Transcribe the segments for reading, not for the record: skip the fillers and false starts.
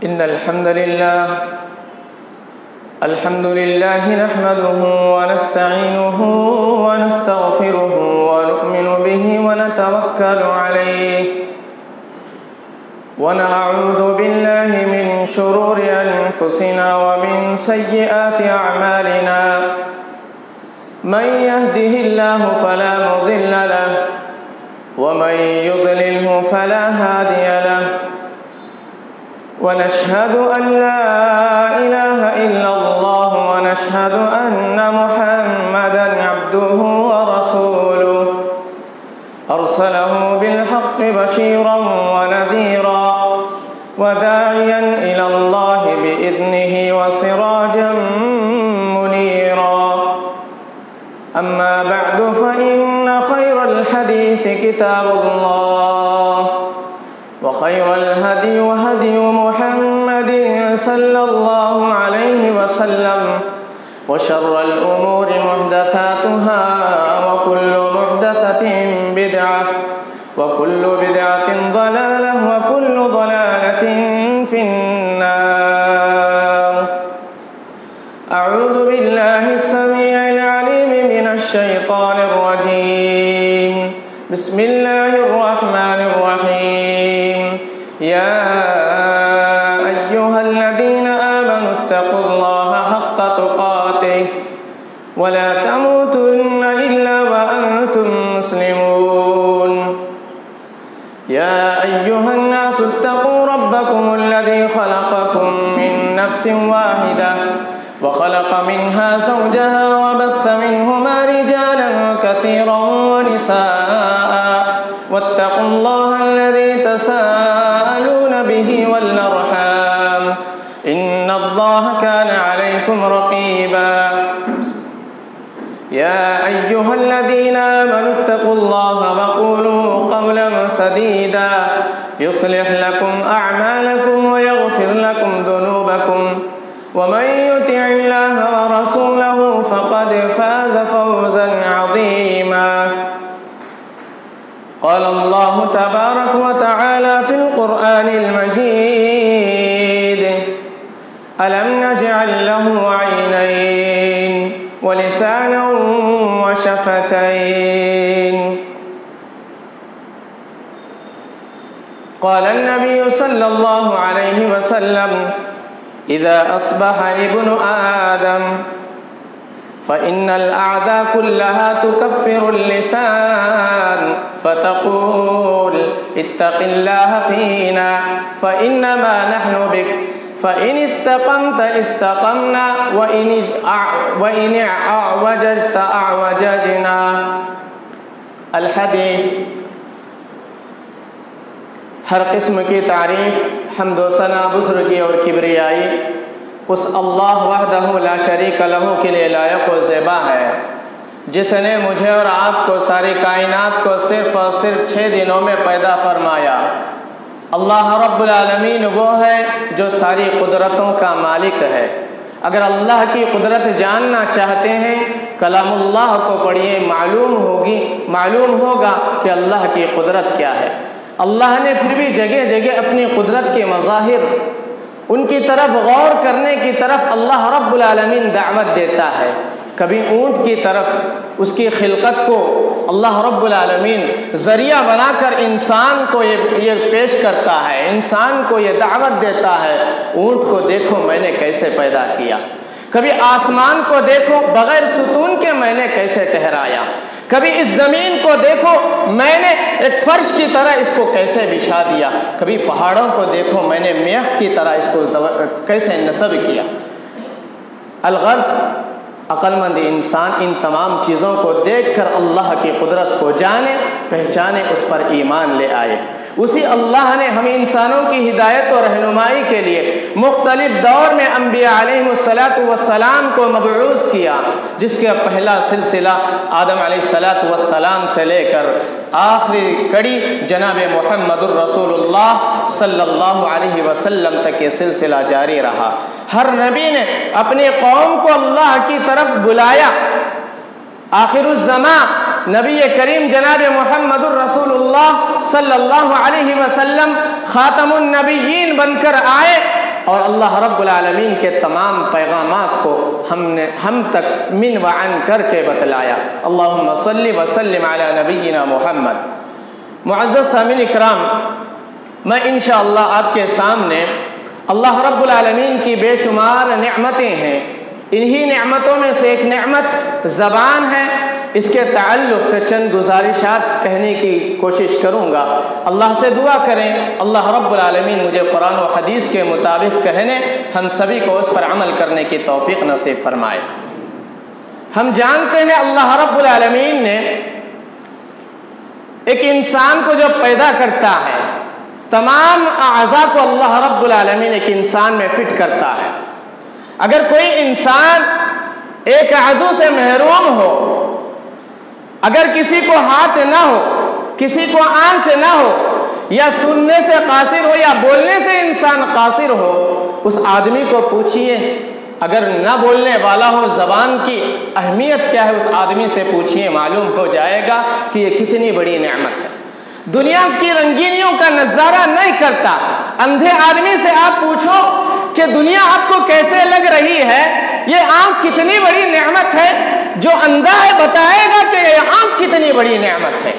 إن الحمد لله نحمده ونستعينه ونستغفره ونؤمن به ونتوكل عليه ونعوذ بالله من شرور أنفسنا ومن سيئات أعمالنا من يهده الله فلا مضل له ومن يضلله فلا هادي له ونشهد أن لا إله إلا الله ونشهد أن محمدًا عبده ورسوله أرسله بالحق بشيرًا ونذيرًا وداعيًا إلى الله بإذنه وسراجًا منيرًا أما بعد فإن خير الحديث كتاب الله وخير الهدي هدي محمد صلى الله عليه وسلم وشر الأمور محدثاتها وكل محدثة بدعة وكل بدعة ضلالة وكل ضلالة في النار. أعوذ بالله السميع العليم من الشيطان الرجيم. بسم الله الرحمن الرحيم. يا أيها الذين آمنوا اتقوا الله حق تقاته ولا تموتن إلا وأنتم مسلمون. يا أيها الناس اتقوا ربكم الذي خلقكم من نفس واحدة وخلق منها زوجها وبث منهما رجالا كثيرا ونساء واتقوا الله الذي تساءلون به والأرحام إن الله كان عليكم رقيبا. يا أيها الذين آمنوا اتقوا الله وقولوا قولا سديدا يصلح لكم أعمالكم ويغفر لكم ذنوبكم ومن يطع الله ورسوله فقد فاز فوزا عظيما. قال الله تبارك وتعالى في القرآن المجيد: ألم نجعل له عينين ولسانا وشفتين. قال النبي صلى الله عليه وسلم: إذا أصبح ابن آدم فإن الأعداء كلها تكفر اللسان فتقول اتق الله فينا فإنما نحن بك فإن استقمت استقمنا وإن أعوججت أعوججنا. الحدیث. ہر قسم کی تعریف حمد و ثنا بزرگی اور کبریائی اس اللہ وحدہ لا شریک لہ کے لیے لائق و زیبا ہے جس نے مجھے اور آپ کو ساری کائنات کو صرف اور صرف 6 دنوں میں پیدا فرمایا. اللہ رب العالمین وہ ہے جو ساری قدرتوں کا مالک ہے. اگر اللہ کی قدرت جاننا چاہتے ہیں کلام اللہ کو پڑھیے، معلوم ہوگا کہ اللہ کی قدرت کیا ہے. اللہ نے پھر بھی جگہ جگہ اپنی قدرت کے مظاہر ان کی طرف غور کرنے کی طرف اللہ رب العالمین دعوت دیتا ہے. کبھی اونٹ کی طرف اس کی خلقت کو اللہ رب العالمین ذریعہ بنا کر انسان کو یہ پیش کرتا ہے، انسان کو یہ دعوت دیتا ہے اونٹ کو دیکھو میں نے کیسے پیدا کیا. کبھی آسمان کو دیکھو بغیر ستون کے میں نے کیسے ٹھہرایا. کبھی اس زمین کو دیکھو میں نے ایک فرش کی طرح اس کو کیسے بچھا دیا. کبھی پہاڑوں کو دیکھو میں نے میخ کی طرح اس کو کیسے نصب کیا. الغرض عقل مند انسان ان تمام چیزوں کو دیکھ کر اللہ کی قدرت کو جانے، پہچانے، اس پر ایمان لے آئے. اسی اللہ نے ہم انسانوں کی ہدایت اور رہنمائی کے لیے مختلف دور میں انبیاء علیہ السلام کو مبعوث کیا، جس کا پہلا سلسلہ آدم علیہ السلام سے لے کر آخری کڑی جناب محمد الرسول اللہ صلی اللہ علیہ وسلم تک یہ سلسلہ جاری رہا. ہر نبی نے اپنی قوم کو اللہ کی طرف بلایا. آخر الزمان نبی کریم جناب محمد الرسول اللہ صلی اللہ علیہ وسلم خاتم النبیین بن کر آئے اور اللہ رب العالمین کے تمام پیغامات کو ہم تک من و عن کر کے بتلایا۔ اللہم صلی وسلم علی نبینا محمد۔ معزز سامعین اکرام، میں انشاءاللہ آپ کے سامنے اللہ رب العالمین کی بے شمار نعمتیں ہیں، انہی نعمتوں میں سے ایک نعمت زبان ہے، اس کے تعلق سے چند گزارشات کہنے کی کوشش کروں گا۔ اللہ سے دعا کریں اللہ رب العالمین مجھے قرآن و حدیث کے مطابق کہنے، ہم سبھی کو اس پر عمل کرنے کی توفیق نصیب فرمائے۔ ہم جانتے ہیں اللہ رب العالمین نے ایک انسان کو جب پیدا کرتا ہے، تمام اعضاء کو اللہ رب العالمین ایک انسان میں فٹ کرتا ہے۔ اگر کوئی انسان ایک عضو سے محروم ہو، اگر کسی کو ہاتھ نہ ہو، کسی کو آنکھ نہ ہو، یا سننے سے قاصر ہو یا بولنے سے انسان قاصر ہو، اس آدمی کو پوچھئے، اگر نہ بولنے والا ہو زبان کی اہمیت کیا ہے اس آدمی سے پوچھئے، معلوم ہو جائے گا کہ یہ کتنی بڑی نعمت ہے۔ دنیا کی رنگینیوں کا نظارہ نہیں کرتا، اندھے آدمی سے آپ پوچھو کہ دنیا آپ کو کیسے لگ رہی ہے، یہ آنکھ کتنی بڑی نعمت ہے، جو اندھا ہے بتائے گا کہ یہ آنکھ کتنی بڑی نعمت ہے۔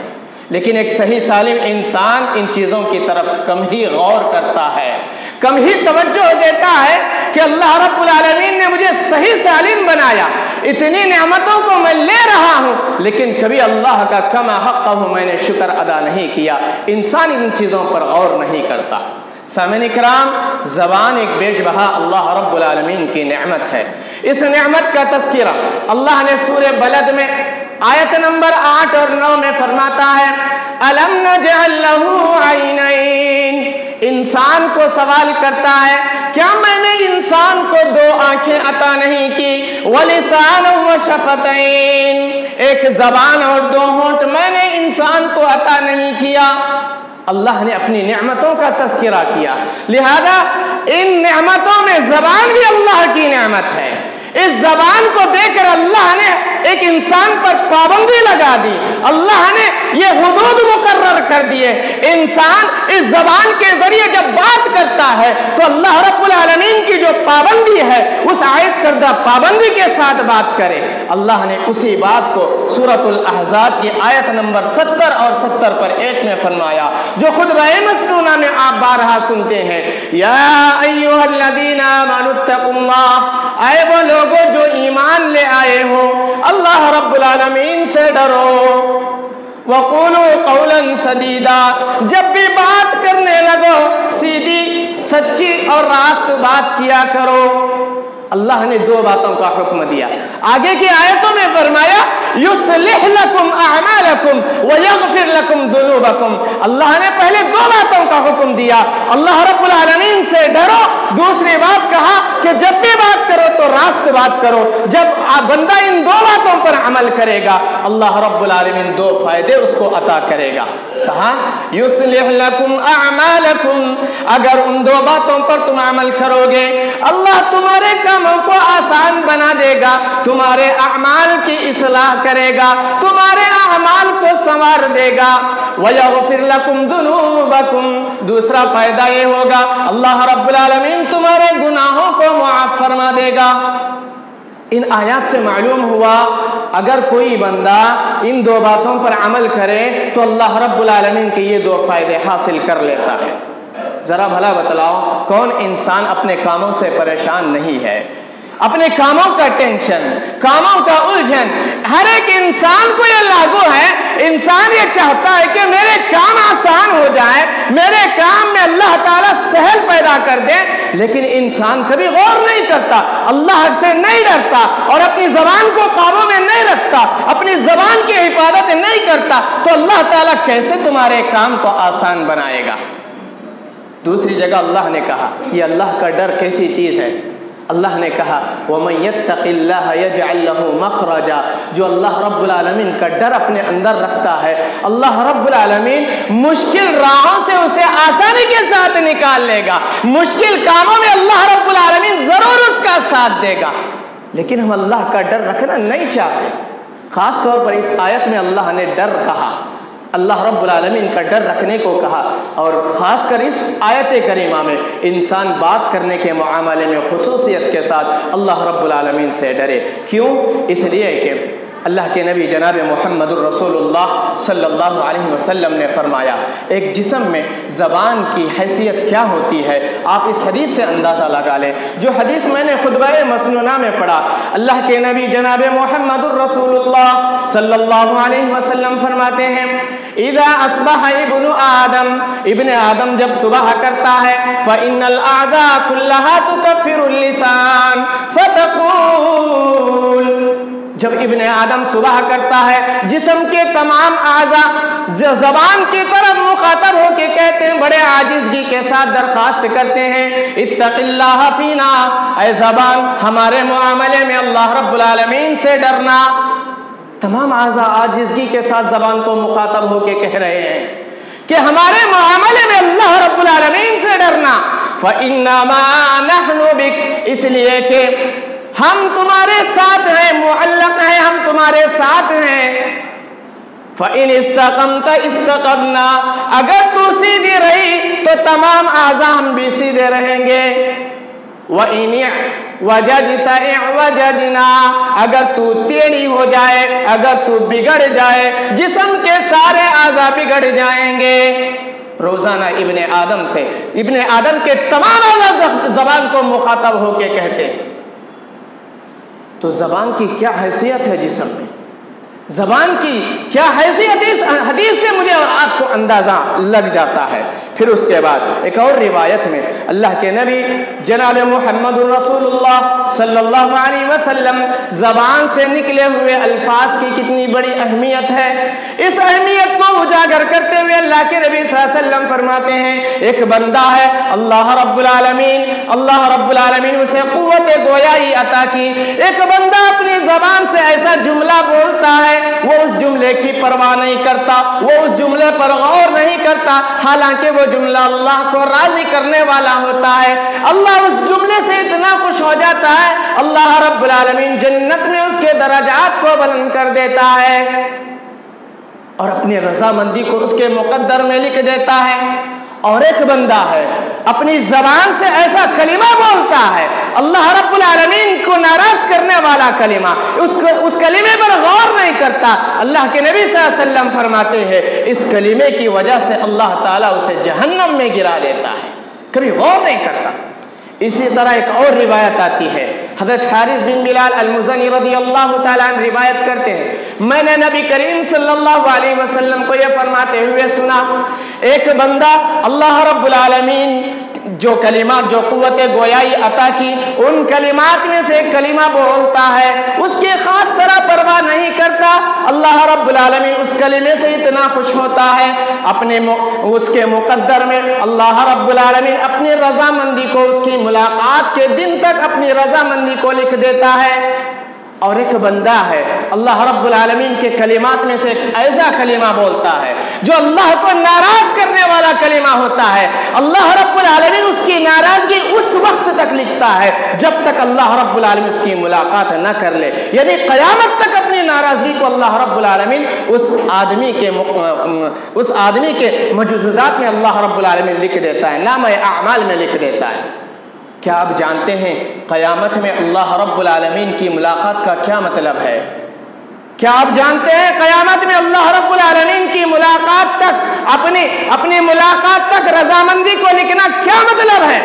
لیکن ایک صحیح سالم انسان ان چیزوں کی طرف کم ہی غور کرتا ہے، کم ہی توجہ دیتا ہے کہ اللہ رب العالمین نے مجھے صحیح سالم بنایا، اتنی نعمتوں کو میں لے رہا ہوں، لیکن کبھی اللہ کا کما حقہ میں نے شکر ادا نہیں کیا۔ انسان ان چیزوں پر غور نہیں کرتا۔ سامعین اکرام، زبان ایک بیش بہا اللہ رب العالمین کی نعمت ہے۔ اس نعمت کا تذکرہ اللہ نے سورہ بلد میں آیت نمبر 8 اور 9 میں فرماتا ہے، أَلَمْ نَجْعَلْ لَهُ عَيْنَيْن۔ انسان کو سوال کرتا ہے، کیا میں نے انسان کو 2 آنکھیں عطا نہیں کی؟ وَلِسَانًا وَشَفَتَيْن، ایک زبان اور 2 ہونٹ میں نے انسان کو عطا نہیں کیا؟ اللہ نے اپنی نعمتوں کا تذکرہ کیا، لہذا ان نعمتوں میں زبان بھی اللہ کی نعمت ہے۔ اس زبان کو دے کر اللہ نے ایک انسان پر پابندی لگا دی، اللہ نے یہ حدود مقرر کر دیے۔ انسان اس زبان کے ذریعے جب بات کرتا ہے تو اللہ رب العالمین کی جو پابندی ہے اس عائد کردہ پابندی کے ساتھ بات کرے۔ اللہ نے اسی بات کو سورۃ الاحزاب کی آیت نمبر 70 اور 70 پر 1 میں فرمایا، جو خطبہ مسنونہ میں آپ بارہا سنتے ہیں، یا ایھا الذین آمنوا اتقوا اللہ، اے وہ لوگوں جو ایمان لے آئے ہو اللہ رب العالمین سے ڈرو، وَقُولُوا قَوْلًا سَدِيدًا، جب بھی بات کرنے لگو سیدھی سچی اور راست بات کیا کرو۔ اللہ نے 2 باتوں کا حکم دیا، آگے کی آیتوں میں فرمایا یصلح لکم اعمالکم ویغفر لکم ذنوبکم۔ اللہ نے پہلے 2 باتوں کا حکم دیا، اللہ رب العالمین سے ڈرو، دوسری بات کہا کہ جب بھی بات کرو تو راست بات کرو۔ جب بندہ ان 2 باتوں پر عمل کرے گا اللہ رب العالمین 2 فائدے اس کو عطا کرے گا۔ کہا یصلح لکم اعمالکم، اگر ان 2 باتوں پر تم عمل کرو گے اللہ تمہارے کاموں کو آسان بنا دے گا، تمہارے اعمال کی اصلاح کرے گا، تمہارے اعمال کو سنوار دے گا۔ وَيَغْفِرْ لَكُمْ ذُنُوبَكُمْ، دوسرا فائدہ یہ ہوگا اللہ رب العالمین تمہارے گناہوں کو معاف فرما دے گا۔ ان آیات سے معلوم ہوا اگر کوئی بندہ ان 2 باتوں پر عمل کرے تو اللہ رب العالمین کے یہ 2 فائدے حاصل کر لیتا ہے۔ ذرا بھلا بتلاؤ کون انسان اپنے کاموں سے پریشان نہیں ہے؟ اپنے کاموں کا ٹینشن، کاموں کا الجھن ہر ایک انسان کو یہ لاگو ہے۔ انسان یہ چاہتا ہے کہ میرے کام آسان ہو جائے، میرے کام میں اللہ تعالیٰ سہل پیدا کر دے، لیکن انسان کبھی غور نہیں کرتا، اللہ سے نہیں ڈرتا اور اپنی زبان کو قابو میں نہیں رکھتا، اپنی زبان کی حفاظت نہیں کرتا، تو اللہ تعالیٰ کیسے تمہارے کام کو آسان بنائے گا؟ دوسری جگہ اللہ نے کہا، یہ اللہ کا ڈر کیسی چیز ہے؟ اللہ نے کہا وَمَن يَتَّقِ اللَّهَ يَجْعَلْ لَهُ مَخْرَجًا، جو اللہ رب العالمین کا ڈر اپنے اندر رکھتا ہے اللہ رب العالمین مشکل راہوں سے اسے آسانی کے ساتھ نکال لے گا، مشکل کاموں میں اللہ رب العالمین ضرور اس کا ساتھ دے گا۔ لیکن ہم اللہ کا ڈر رکھنا نہیں چاہتے، خاص طور پر اس آیت میں اللہ نے ڈر کہا، اللہ رب العالمین کا ڈر رکھنے کو کہا، اور خاص کر اس آیت کریمہ میں انسان بات کرنے کے معاملے میں خصوصیت کے ساتھ اللہ رب العالمین سے ڈرے۔ کیوں؟ اس لیے کہ اللہ کے نبی جناب محمد الرسول اللہ صلی اللہ علیہ وسلم نے فرمایا ایک جسم میں زبان کی حیثیت کیا ہوتی ہے، آپ اس حدیث سے اندازہ لگا لیں۔ جو حدیث میں نے خطبہ مسنونہ میں پڑھا، اللہ کے نبی جناب محمد الرسول اللہ صلی اللہ علیہ وسلم فرماتے ہیں اذا اصبح ابن آدم جب صبح کرتا ہے فإن الأعضاء كلها تكفر اللسان فتقول، جب ابن آدم صبح کرتا ہے جسم کے تمام اعضاء زبان کی طرف مخاطب ہو کے کہتے ہیں، بڑے عاجزگی کے ساتھ درخواست کرتے ہیں اتق اللہ فینا، اے زبان ہمارے معاملے میں اللہ رب العالمین سے ڈرنا۔ تمام اعضاء عاجزگی کے ساتھ زبان کو مخاطب ہو کے کہہ رہے ہیں کہ ہمارے معاملے میں اللہ رب العالمین سے ڈرنا۔ فإنما نحن بک، اس لیے کہ ہم تمہارے ساتھ ہیں، معلق ہیں، ہم تمہارے ساتھ ہیں۔ فَإِنِ اسْتَقَمْتَ اسْتَقَمْنَا، اگر تو سیدھی رہی تو تمام اعضاء ہم بھی سیدھے رہیں گے۔ وَإِنِ وَجَجْتَ اِعْوَجَجْنَا، اگر تو ٹیڑھی ہو جائے، اگر تو بگڑ جائے، جسم کے سارے اعضاء بگڑ جائیں گے۔ روزانہ ابن آدم کے تمام اعضاء زبان کو مخاطب ہو کے کہتے ہیں۔ تو زبان کی کیا حیثیت ہے جسم میں، زبان کی کیا حیثیت، اس حدیث سے مجھے اور آپ کو اندازہ لگ جاتا ہے۔ پھر اس کے بعد ایک اور روایت میں اللہ کے نبی جناب محمد الرسول اللہ صلی اللہ علیہ وسلم زبان سے نکلے ہوئے الفاظ کی کتنی بڑی اہمیت ہے، اس اہمیت کو اجاگر کرتے ہوئے اللہ کے نبی صلی اللہ علیہ وسلم فرماتے ہیں ایک بندہ ہے اللہ رب العالمین اسے قوت گویائی عطا کی، ایک بندہ اپنی زبان سے ایسا جملہ بولتا ہے وہ اس جملے کی پرواہ نہیں کرتا، وہ اس جملے پر غور نہیں کرتا، حالانکہ وہ جملہ اللہ کو راضی کرنے والا ہوتا ہے۔ اللہ اس جملے سے اتنا خوش ہو جاتا ہے، اللہ رب العالمین جنت میں اس کے درجات کو بلند کر دیتا ہے اور اپنی رضامندی کو اس کے مقدر میں لکھ دیتا ہے۔ اور ایک بندہ ہے اپنی زبان سے ایسا کلمہ بولتا ہے اللہ رب العالمین کو ناراض کرنے والا کلمہ، اس کلمے پر غور نہیں کرتا، اللہ کے نبی صلی اللہ علیہ وسلم فرماتے ہیں اس کلمے کی وجہ سے اللہ تعالیٰ اسے جہنم میں گرا دیتا ہے، کبھی غور نہیں کرتا۔ اسی طرح ایک اور روایت آتی ہے، حضرت حارث بن بلال المزنی رضی اللہ تعالیٰ عنہ روایت کرتے ہیں میں نے نبی کریم صلی اللہ علیہ وسلم کو یہ فرماتے ہوئے سنا ایک بندہ اللہ رب العالمین جو کلمات جو قوت گویائی عطا کی ان کلمات میں سے ایک کلمہ بولتا ہے، اس کی خاص طرح پرواہ نہیں کرتا، اللہ رب العالمین اس کلمے سے اتنا خوش ہوتا ہے اس کے مقدر میں اللہ رب العالمین اپنی رضامندی کو اس کی ملاقات کے دن تک اپنی رضامندی کو لکھ دیتا ہے۔ اور ایک بندہ ہے اللہ رب العالمین کے کلمات میں سے ایک ایسا کلمہ بولتا ہے جو اللہ کو ناراض کرنے والا کلمہ ہوتا ہے، اللہ رب العالمین اس کی ناراضگی اس وقت تک لکھتا ہے جب تک اللہ رب العالمین اس کی ملاقات نہ کر لے، یعنی قیامت تک اپنی ناراضگی کو اللہ رب العالمین اس آدمی کے مجوزات میں اللہ رب العالمین لکھ دیتا ہے، نامہ اعمال میں لکھ دیتا ہے۔ کیا آپ جانتے ہیں قیامت میں اللہ رب العالمین کی ملاقات کا کیا مطلب ہے؟ کیا آپ جانتے ہیں قیامت میں اللہ رب العالمین کی ملاقات تک اپنی ملاقات تک رضامندی کو لکھنا کیا مطلب ہے؟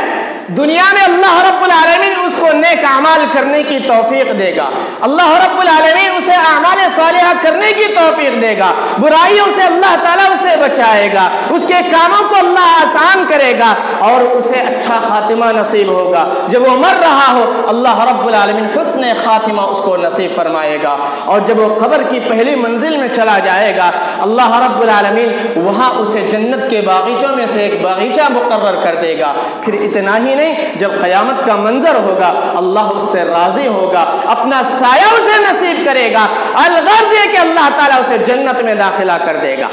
دنیا میں اللہ رب العالمین اس کو نیک اعمال کرنے کی توفیق دے گا، اللہ رب العالمین اسے اعمال صالحہ کرنے کی توفیق دے گا، برائیوں سے اللہ تعالیٰ اسے بچائے گا، اس کے کاموں کو اللہ آسان کرے گا اور اسے اچھا خاتمہ نصیب ہوگا، جب وہ مر رہا ہو اللہ رب العالمین حسن خاتمہ اس کو نصیب فرمائے گا، اور جب وہ قبر کی پہلی منزل میں چلا جائے گا اللہ رب العالمین وہاں اسے جنت کے باغیچوں میں سے ایک باغیچہ مقرر کر دے گا۔ پھر اتنا ہی نہیں، جب قیامت کا منظر ہوگا اللہ اس سے راضی ہوگا، اپنا سایہ اسے نصیب کرے گا، الغرض یہ کہ اللہ تعالیٰ اسے جنت میں داخلہ کر دے گا۔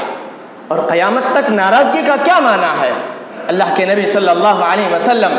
اور قیامت تک ناراضگی کا کیا معنی ہے؟ اللہ کے نبی صلی اللہ علیہ وسلم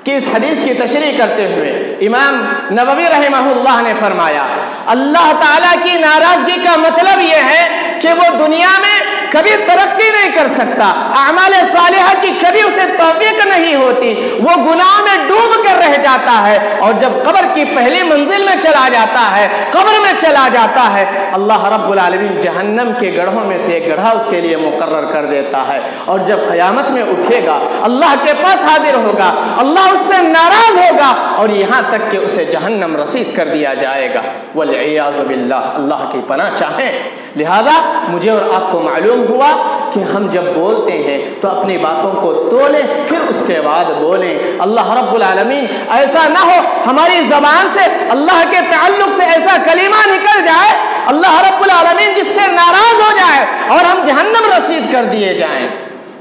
کی اس حدیث کی تشریح کرتے ہوئے امام نووی رحمہ اللہ نے فرمایا اللہ تعالیٰ کی ناراضگی کا مطلب یہ ہے کہ وہ دنیا میں کبھی ترقی نہیں کر سکتا، اعمال صالحہ کی کبھی اسے توفیق نہیں ہوتی، وہ گناہ میں ڈوب کر رہ جاتا ہے، اور جب قبر کی پہلی منزل میں چلا جاتا ہے، قبر میں چلا جاتا ہے، اللہ رب العالمین جہنم کے گڑھوں میں سے ایک گڑھا اس کے لیے مقرر کر دیتا ہے، اور جب قیامت میں اٹھے گا، اللہ کے پاس حاضر ہوگا، اللہ اس سے ناراض ہوگا، اور یہاں تک کہ اسے جہنم رسید کر دیا جائے گا، والعیاذ باللہ، اللہ کی پناہ چاہیں۔ لہذا مجھے اور آپ کو معلوم ہوا کہ ہم جب بولتے ہیں تو اپنی باتوں کو تولیں، پھر اس کے بعد بولیں۔ اللہ رب العالمین ایسا نہ ہو ہماری زبان سے اللہ کے تعلق سے ایسا کلمہ نکل جائے اللہ رب العالمین جس سے ناراض ہو جائے اور ہم جہنم رسید کر دیے جائیں۔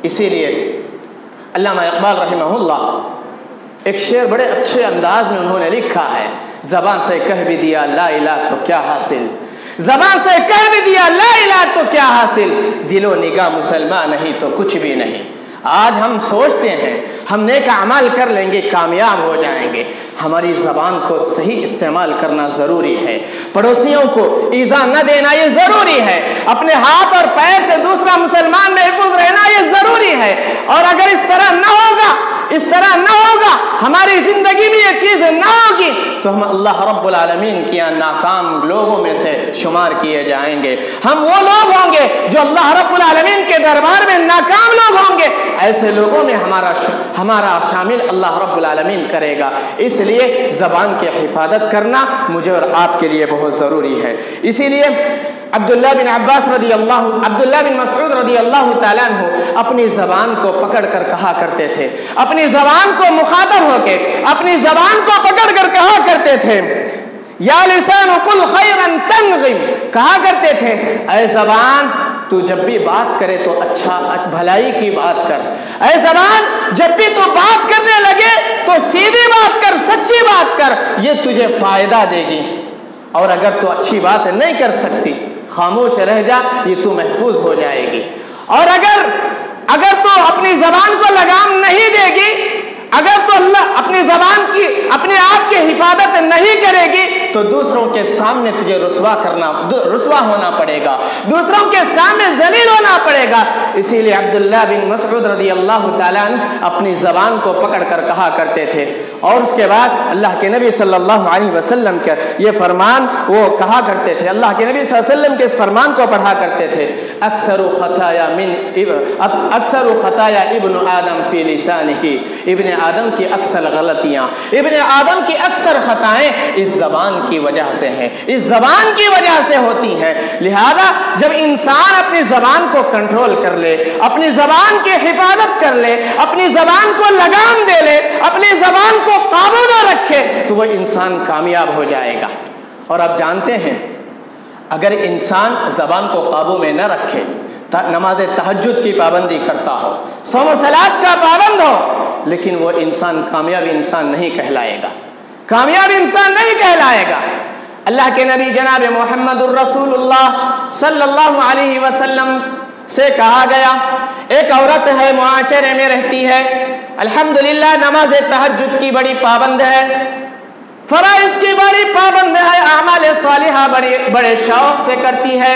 اسی لیے علامہ اقبال رحمہ اللہ ایک شعر بڑے اچھے انداز میں انہوں نے لکھا ہے، زبان سے کہہ بھی دیا لا الہ تو کیا حاصل، زبان سے کہہ بھی دیا لا الہ تو کیا حاصل، دل و نگاہ مسلمان نہیں تو کچھ بھی نہیں۔ آج ہم سوچتے ہیں ہم نیک اعمال کر لیں گے، کامیاب ہو جائیں گے، ہماری زبان کو صحیح استعمال کرنا ضروری ہے، پڑوسیوں کو ایذا نہ دینا یہ ضروری ہے، اپنے ہاتھ اور پیر سے دوسرا مسلمان محفوظ رہنا یہ ضروری ہے، اور اگر اس طرح نہ ہوگا، اس طرح نہ ہوگا، ہماری زندگی میں یہ چیز نہ ہوگی تو ہم اللہ رب العالمین کے یہاں ناکام لوگوں میں سے شمار کیے جائیں گے، ہم وہ لوگ ہوں گے جو اللہ رب العالمین کے دربار میں ناکام لوگ ہوں گے، ایسے لوگوں میں ہمارا شامل اللہ رب العالمین کرے گا۔ اس لیے زبان کی حفاظت کرنا مجھے اور آپ کے لیے بہت ضروری ہے۔ اسی لیے عبداللہ بن مسعود رضی اللہ تعالیٰ عنہ اپنی زبان کو پکڑ کر کہا کرتے تھے، اپنی زبان کو مخاطب ہو کے اپنی زبان کو پکڑ کر کہا کرتے تھے، یا لسان قل خیرا تنغم، کہا کرتے تھے اے زبان تو جب بھی بات کرے تو اچھا بھلائی کی بات کر، اے زبان جب بھی تو بات کرنے لگے تو سیدھی بات کر، سچی بات کر، یہ تجھے فائدہ دے گی، اور اگر تو اچھی بات نہیں کر سکتی خاموش رہ جا، یہ تو محفوظ ہو جائے گی، اور اگر تو اپنی زبان کو لگام نہیں دے گی، اگر تو اللہ اپنی زبان کی اپنے آپ کی حفاظت نہیں کرے گی تو دوسروں کے سامنے تجھے رسوا ہونا پڑے گا، دوسروں کے سامنے ذلیل ہونا پڑے گا۔ اسی لیے عبداللہ بن مسعود رضی اللہ تعالیٰ عنہ اپنی زبان کو پکڑ کر کہا کرتے تھے، اور اس کے بعد اللہ کے نبی صلی اللہ علیہ وسلم کا یہ فرمان وہ کہا کرتے تھے، اللہ کے نبی صلی اللہ علیہ وسلم کے اس فرمان کو پڑھا کرتے تھے، اکثر خطایا ابن آدم فی لسانہ، ابن آدم کی اکثر غلطیاں، ابن آدم کی اکثر خطائیں اس زبان کی وجہ سے ہیں، اس زبان کی وجہ سے ہوتی ہیں۔ لہذا جب انسان اپنی زبان کو کنٹرول کر لے، اپنی زبان کی حفاظت کر لے، اپنی زبان کو لگام دے لے، اپنی زبان کو قابو نہ رکھے تو وہ انسان کامیاب ہو جائے گا۔ اور آپ جانتے ہیں اگر انسان زبان کو قابو میں نہ رکھے، نماز تہجد کی پابندی کرتا ہو، صوم و صلات کا پابند ہو، لیکن وہ انسان کامیاب انسان نہیں کہلائے گا، کامیاب انسان نہیں کہلائے گا۔ اللہ کے نبی جناب محمد الرسول اللہ صلی اللہ علیہ وسلم سے کہا گیا، ایک عورت ہے معاشرے میں رہتی ہے، الحمدللہ نماز تہجد کی بڑی پابند ہے، فرائض کی بڑی پابند ہے، اعمال صالحہ بڑے شوق سے کرتی ہے،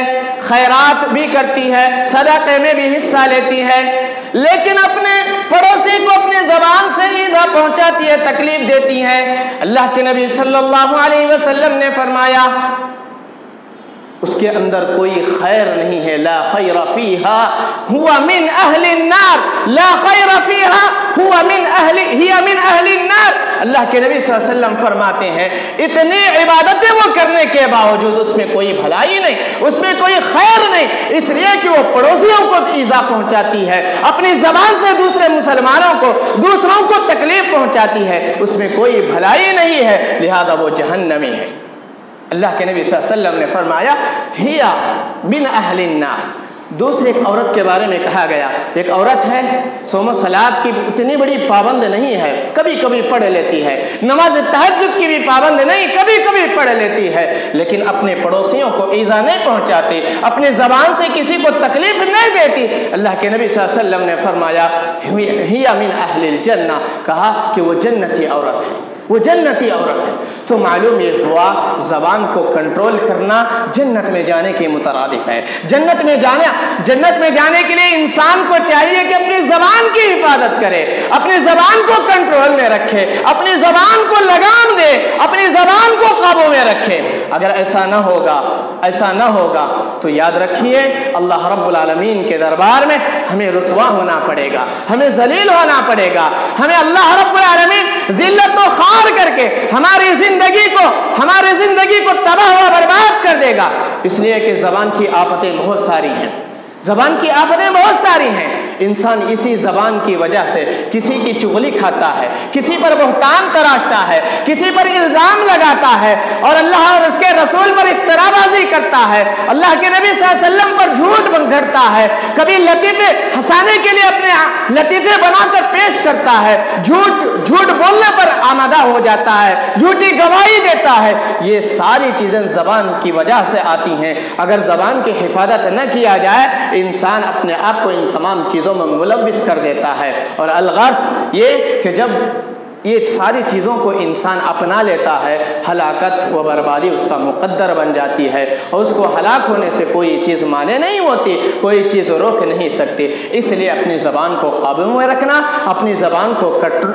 خیرات بھی کرتی ہے، صدقے میں بھی حصہ لیتی ہے، لیکن اپنے پڑوسی کو اپنے زبان سے ایذا پہنچاتی ہے، تکلیف دیتی ہے۔ اللہ کے نبی صلی اللہ علیہ وسلم نے فرمایا اس کے اندر کوئی خیر نہیں ہے، لا خیر فیہا ہوا من اہل النار، لا خیر فیہا ہوا من اہل النار۔ اللہ کے نبی صلی اللہ علیہ وسلم فرماتے ہیں اتنی عبادتیں وہ کرنے کے باوجود اس میں کوئی بھلائی نہیں، اس میں کوئی خیر نہیں، اس لیے کہ وہ پڑوسیوں کو ایذا پہنچاتی ہے، اپنی زبان سے دوسرے مسلمانوں کو، دوسروں کو تکلیف پہنچاتی ہے، اس میں کوئی بھلائی نہیں ہے، لہذا وہ جہنمی ہے۔ اللہ کے نبی صلی اللہ علیہ وسلم نے فرمایا ہیا من اہل النار۔ دوسری ایک عورت کے بارے میں کہا گیا، ایک عورت ہے صوم و صلات کی اتنی بڑی پابند نہیں ہے، کبھی کبھی پڑھ لیتی ہے، نماز تہجد کی بھی پابند نہیں، کبھی کبھی پڑھ لیتی ہے، لیکن اپنے پڑوسیوں کو ایذا نہیں پہنچاتی، اپنی زبان سے کسی کو تکلیف نہیں دیتی۔ اللہ کے نبی صلی اللہ علیہ وسلم نے فرمایا ہی من اہل الجنہ، کہا کہ وہ جنتی عورت ہے، وہ جنتی عورت ہے۔ تو معلوم یہ ہوا زبان کو کنٹرول کرنا جنت میں جانے کے مترادف ہے۔ جنت میں جانے کے لیے انسان کو چاہیے کہ اپنی زبان کی حفاظت کرے، اپنی زبان کو کنٹرول میں رکھے، اپنی زبان کو لگام دے، اپنی زبان کو قابو میں رکھے۔ اگر ایسا نہ ہوگا تو یاد رکھیے اللہ رب العالمین کے دربار میں ہمیں رسوا ہونا پڑے گا، ہمیں ذلیل ہونا پڑے گا، ہمیں اللہ رب العالمین ذلت و خوار کر کے ہماری زندگی کو تباہ و برباد کر دے گا۔ اس لیے کہ زبان کی آفتیں بہت ساری ہیں۔ انسان اسی زبان کی وجہ سے کسی کی چغلی کھاتا ہے، کسی پر بہتان تراشتا ہے، کسی پر الزام لگاتا ہے، اور اللہ اور اس کے رسول پر افترا بازی کرتا ہے، اللہ کے نبی صلی اللہ علیہ وسلم پر جھوٹ گھڑتا ہے، کبھی لطیفے ہنسانے کے لیے اپنے لطیفے بنا کر پیش کرتا ہے، جھوٹ بولنے پر آمادہ ہو جاتا ہے، جھوٹی گواہی دیتا ہے۔ یہ ساری چیزیں زبان کی وجہ سے آتی ہیں۔ اگر زبان کی حفاظت نہ کیا جائے انسان اپنے آپ کو ان تمام چیزوں میں ملوث کر دیتا ہے، اور الغرض یہ کہ جب یہ ساری چیزوں کو انسان اپنا لیتا ہے ہلاکت و بربادی اس کا مقدر بن جاتی ہے، اور اس کو ہلاک ہونے سے کوئی چیز مانے نہیں ہوتی، کوئی چیز روک نہیں سکتی۔ اس لیے اپنی زبان کو قابو میں رکھنا، اپنی زبان کو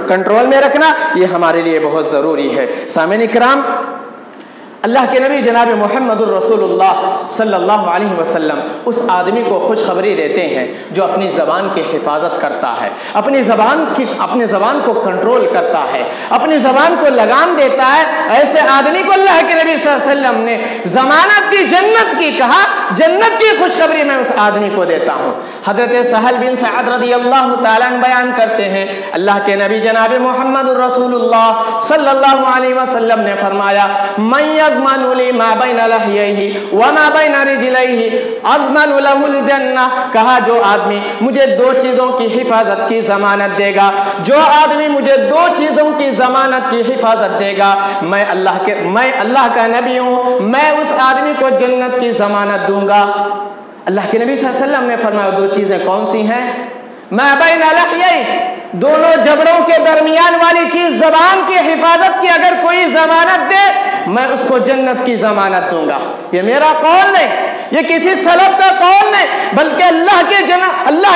کنٹرول میں رکھنا یہ ہمارے لیے بہت ضروری ہے۔ سامعین کرام، اللہ کے نبی جناب محمد الرسول اللہ صلی اللہ علیہ وسلم اس آدمی کو خوشخبری دیتے ہیں جو اپنی زبان کی حفاظت کرتا ہے، اپنی زبان کو کنٹرول کرتا ہے، اپنی زبان کو لگام دیتا ہے۔ ایسے آدمی کو اللہ کے نبی صلی اللہ علیہ وسلم نے ضمانت دی، جنت کی، کہا جنت کی خوشخبری میں اس آدمی کو دیتا ہوں۔ حضرت سہل بن سعد رضی اللہ تعالیٰ عنہ بیان کرتے ہیں اللہ کے نبی جناب محمد الرسول اللہ صلی اللہ علیہ وسلم نے فرمایا من يضمن لي ما بين لحييه وما بين رجليه اضمن له الجنہ، کہا جو آدمی مجھے دو چیزوں کی حفاظت کی ضمانت دے گا، جو آدمی مجھے دو چیزوں کی ضمانت کی حفاظت دے گا، میں اللہ کا نبی ہوں، میں اس آدمی کو جنت کی ضمانت دوں گا۔ اللہ کے نبی صلی اللہ علیہ وسلم نے فرمایا دو چیزیں کون سی ہیں؟ ما بین لحییہ، دونوں جبڑوں کے درمیان والی چیز زبان کی حفاظت کی اگر کوئی ضمانت دے میں اس کو جنت کی ضمانت دوں گا۔ یہ میرا قول نہیں، یہ کسی سلف کا قول نہیں، بلکہ اللہ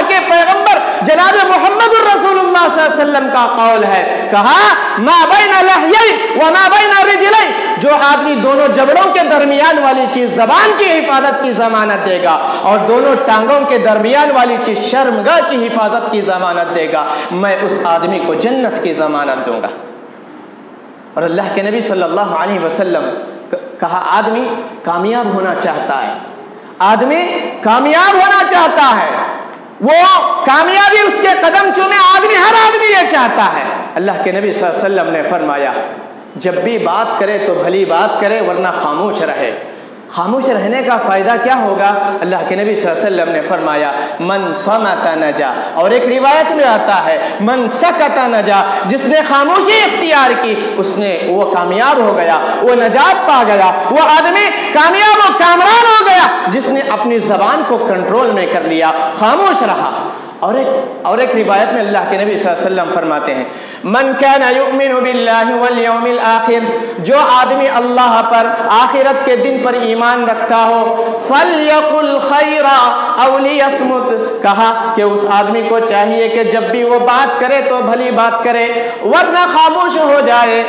کے پیغمبر جناب محمد الرسول اللہ صلی اللہ علیہ وسلم کا قول ہے۔ کہا ما بین لحییہ وما بین رجلہ، جو آدمی دونوں جبڑوں کے درمیان والی چیز زبان کی حفاظت کی ضمانت دے گا اور دونوں ٹانگوں کے درمیان والی چیز شرمگاہ کی حفاظت کی ضمانت دے گا، میں اس آدمی کو جنت کی ضمانت دوں گا۔ اور اللہ کے نبی صلی اللہ علیہ وسلم کہا آدمی کامیاب ہونا چاہتا ہے، آدمی کامیاب ہونا چاہتا ہے، وہ کامیابی اس کے قدم چومے، ہر آدمی یہ چاہتا ہے۔ اللہ کے نبی صلی اللہ علیہ وسلم نے فرمایا جب بھی بات کرے تو بھلی بات کرے ورنہ خاموش رہے۔ خاموش رہنے کا فائدہ کیا ہوگا؟ اللہ کے نبی صلی اللہ علیہ وسلم نے فرمایا من صمت نجا، اور ایک روایت میں آتا ہے من سکت نجا، جس نے خاموشی اختیار کی وہ کامیاب ہو گیا، وہ نجات پا گیا، وہ آدمی کامیاب و کامران ہو گیا جس نے اپنی زبان کو کنٹرول میں کر لیا، خاموش رہا۔ اور ایک روایت میں اللہ کے نبی صلی اللہ علیہ وسلم فرماتے ہیں من کان یؤمن باللہ والیوم الآخر، جو آدمی اللہ پر آخرت کے دن پر ایمان رکھتا ہو، فلیقل خیرا او لیصمت، کہا کہ اس آدمی کو چاہیے کہ جب بھی وہ بات کرے تو بھلی بات کرے ورنہ خاموش ہو جائے۔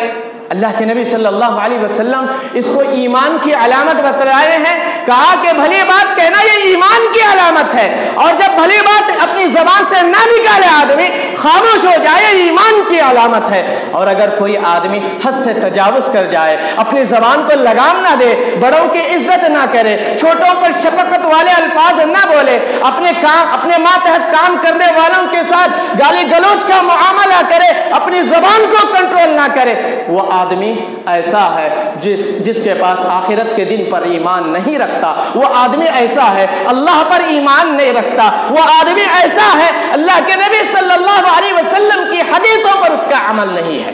اللہ کے نبی صلی اللہ علیہ وسلم اس کو ایمان کی علامت بتلائے ہیں، کہا کہ بھلی بات کہنا یہ ایمان کی علامت ہے، اور جب بھلی بات اپنی زبان سے نہ نکالے آدمی، خاموش ہو جائے، یہ ایمان کی علامت ہے۔ اور اگر کوئی آدمی حد سے تجاوز کر جائے، اپنی زبان کو لگام نہ دے، بڑوں کی عزت نہ کرے، چھوٹوں پر شفقت والے الفاظ نہ بولے، اپنے ماتحت کام کرنے والوں کے ساتھ گالی گلوچ کا معاملہ کرے، اپنی زبان کو کنٹرول نہ کرے، وہ آدمی ایسا ہے جس کے پاس آخرت کے دن پر ایمان نہیں رکھتا، وہ آدمی ایسا ہے اللہ پر ایمان نہیں رکھتا، وہ آدمی ایسا ہے اللہ کے نبی صلی اللہ علیہ وسلم کی حدیثوں پر اس کا عمل نہیں ہے۔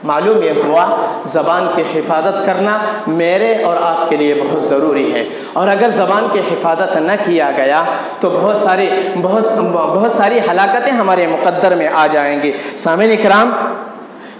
معلوم یہ ہوا زبان کی حفاظت کرنا میرے اور آپ کے لیے بہت ضروری ہے، اور اگر زبان کی حفاظت نہ کیا گیا تو بہت ساری ہلاکتیں ہمارے مقدر میں آ جائیں گی۔ سامعین کرام،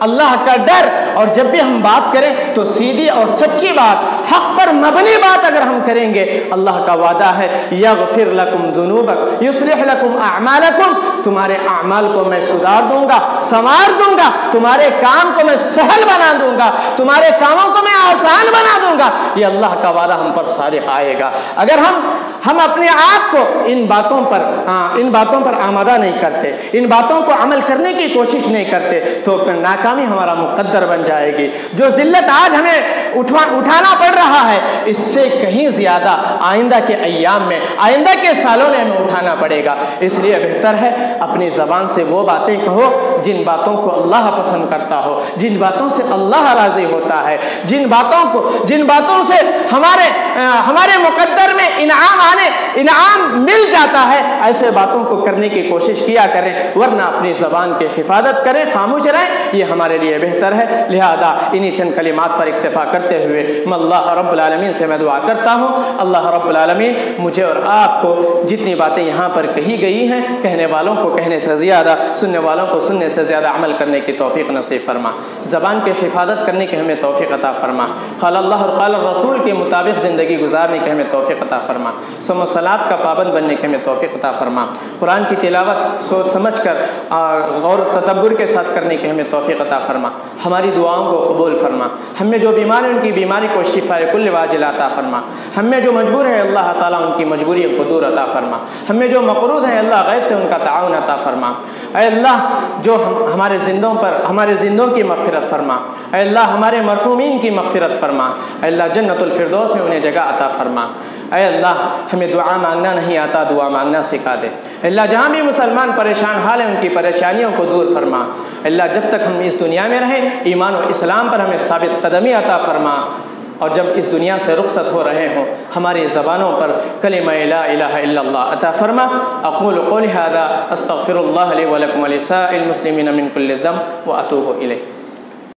اللہ کا ڈر، اور جب بھی ہم بات کریں تو سیدھی اور سچی بات، حق پر مبنی بات اگر ہم کریں گے، اللہ کا وعدہ ہے یغفر لکم ذنوبک یصلح لکم اعمالکم، تمہارے اعمال کو میں سدھار دوں گا، سنوار دوں گا، تمہارے کام کو میں سہل بنا دوں گا، تمہارے کاموں کو میں آسان بنا دوں گا۔ یہ اللہ کا وعدہ ہم پر صادق آئے گا۔ اگر ہم اپنے آپ کو ان باتوں پر آمادہ نہیں کرتے، ان باتوں کو عمل کرنے کی کوشش نہیں کرتے، تو ناکامی ہمارا مقدر بن جائے گی۔ جو ذلت آج ہمیں اٹھانا پڑ رہا ہے، اس سے کہیں زیادہ آئندہ کے ایام میں، آئندہ کے سالوں میں ہمیں اٹھانا پڑے گا۔ اس لیے بہتر ہے اپنی زبان سے وہ باتیں کہو جن باتوں کو اللہ پسند کرتا ہو، جن باتوں سے اللہ راضی ہوتا ہے، جن باتوں سے ہمارے مقدر میں انعام مل جاتا ہے، ایسے باتوں کو کرنے کی کوشش کیا کریں، ورنہ اپنی زبان کی حفاظت کریں، خاموش رہیں، یہ ہمارے لیے بہتر ہے۔ لہذا انہی چند کلمات پر اکتفا کرتے ہوئے میں اللہ رب العالمین سے میں دعا کرتا ہوں، اللہ رب العالمین مجھے اور آپ کو جتنی باتیں یہاں پر کہی گئی ہیں، کہنے والوں کو کہنے سے زیادہ، سننے والوں کو سننے سے زیادہ عمل کرنے کی توفیق نصیب فرما، زبان کی حفاظت کرنے کی ہمیں توفیق عطا فرما، قال اللہ اور قال الرسول کے مطابق زندگی گزارنے کی ہمیں توفیق عطا فرما، صوم و صلاۃ کا پابند بننے کی ہمیں توفیق عطا فرما، قرآن کی تلاوت سوچ سمجھ کر اور غور و تدبر کے ساتھ کرنے کی ہمیں توفیق عطا فرما، ہماری دعاؤں کو قبول فرما، ہم میں جو بیمار ہیں ان کی بیماری کو شفاء کل واجل عطا فرما، ہم میں جو مجبور ہیں اللہ تعالیٰ ان کی مجبوریوں کو دور عطا فرما، ہم میں جو مقروض ہیں اللہ غیب سے ان کا تعاون عطا فرما، اے اللہ جو ہمارے زندوں کی مغفرت فرما، اے اللہ ہمارے مرحومین کی مغفرت فرما، اے اللہ جنت الفردوس میں انہیں جگہ عطا فرما، اے اللہ ہمیں دعا مانگنا نہیں آتا، دعا مانگنا سکھا دے، اے اللہ جہاں بھی مسلمان پریشان حال ہیں ان کی پریشانیوں کو دور فرما، اے اللہ جب تک ہم اس دنیا میں رہیں ایمان و اسلام پر ہمیں ثابت قدمی عطا فرما، اور جب اس دنیا سے رخصت ہو رہے ہوں ہماری زبانوں پر کلمہ لا الہ الا اللہ عطا فرما۔ اقول قولی ھذا استغفر اللہ لی ولکم ولسائر المسلمین من کل ذنب واتوب الیہ۔